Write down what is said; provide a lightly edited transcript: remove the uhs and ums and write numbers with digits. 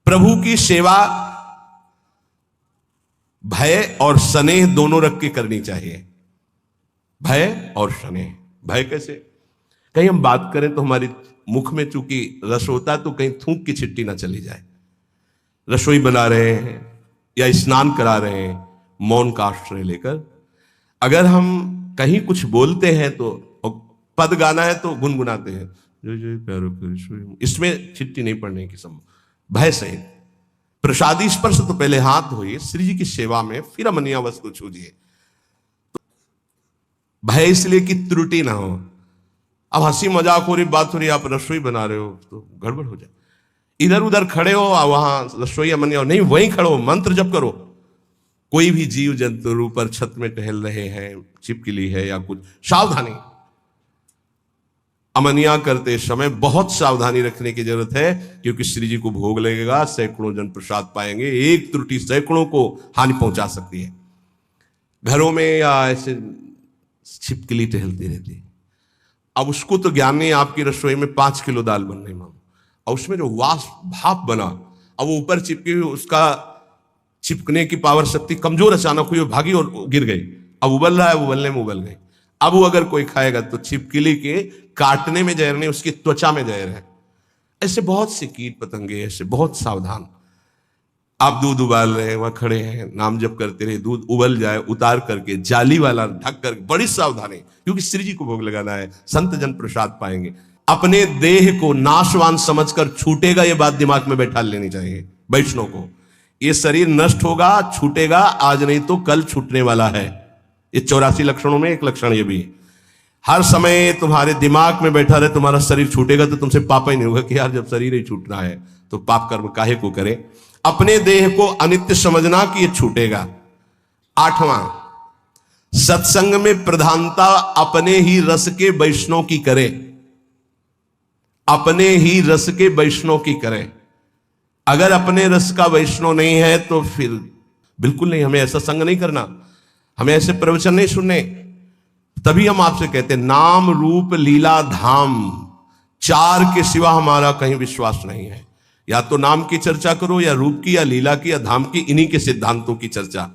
प्रभु की सेवा भय और स्नेह दोनों रख के करनी चाहिए। भय और स्नेह। भय कैसे? कहीं हम बात करें तो हमारी मुख में चूंकि रस होता है तो कहीं थूक की छिट्टी ना चली जाए। रसोई बना रहे हैं या स्नान करा रहे हैं, मौन का आश्रय लेकर अगर हम कहीं कुछ बोलते हैं तो पद गाना है तो गुनगुनाते हैं, जय जय प्यारो कृष्ण, इसमें छिट्टी नहीं पड़ने की संभव। भय सहित प्रसादी स्पर्श तो पहले हाथ धोइए श्री जी की सेवा में, फिर अमनिया वस्तु छूजिए। भय इसलिए कि त्रुटि ना हो। अब हंसी मजाक हो रही, बात हो रही, आप रसोई बना रहे हो तो गड़बड़ हो जाए। इधर उधर खड़े हो, वहां रसोई अमनिया नहीं, वहीं खड़ो, मंत्र जप करो। कोई भी जीव जंतु ऊपर छत में टहल रहे हैं, छिपकली है या कुछ, सावधानी। अमनिया करते समय बहुत सावधानी रखने की जरूरत है, क्योंकि श्री जी को भोग लगेगा, सैकड़ों जन प्रसाद पाएंगे, एक त्रुटि सैकड़ों को हानि पहुंचा सकती है। घरों में या ऐसे छिपकली टहलती रहती है। अब उसको तो ज्ञान नहीं, आपकी रसोई में 5 किलो दाल बन रही मानो, और उसमें जो वाष्प भाप बना, अब वो ऊपर चिपकी हुई, उसका चिपकने की पावर शक्ति कमजोर, अचानक हुई, भागी और गिर गई। अब उबल रहा है, उबलने में उबल गई। अब वो अगर कोई खाएगा तो छिपकली के काटने में जहर नहीं, उसकी त्वचा में जहर है। ऐसे बहुत से कीट पतंगे, ऐसे बहुत सावधान। आप दूध उबाल रहे हैं, वहां खड़े हैं, नाम जप करते रहे, दूध उबल जाए, उतार करके जाली वाला ढक कर, बड़ी सावधानी, क्योंकि श्री जी को भोग लगाना है, संत जन प्रसाद पाएंगे। अपने देह को नाशवान समझकर छूटेगा, ये बात दिमाग में बैठा लेनी चाहिए वैष्णव को। ये शरीर नष्ट होगा, छूटेगा, आज नहीं तो कल छूटने वाला है। ये 84 लक्षणों में एक लक्षण ये भी है। हर समय तुम्हारे दिमाग में बैठा रहे तुम्हारा शरीर छूटेगा, तो तुमसे पाप ही नहीं होगा कि यार जब शरीर ही छूटना है तो पाप कर्म काहे को करें। अपने देह को अनित्य समझना कि ये छूटेगा। 8वां, सत्संग में प्रधानता अपने ही रस के वैष्णव की करे। अपने ही रस के वैष्णव की करे। अगर अपने रस का वैष्णव नहीं है तो फिर बिल्कुल नहीं, हमें ऐसा संग नहीं करना, हमें ऐसे प्रवचन नहीं सुनने। तभी हम आपसे कहते हैं, नाम रूप लीला धाम, 4 के सिवा हमारा कहीं विश्वास नहीं है। या तो नाम की चर्चा करो, या रूप की, या लीला की, या धाम की, इन्हीं के सिद्धांतों की चर्चा।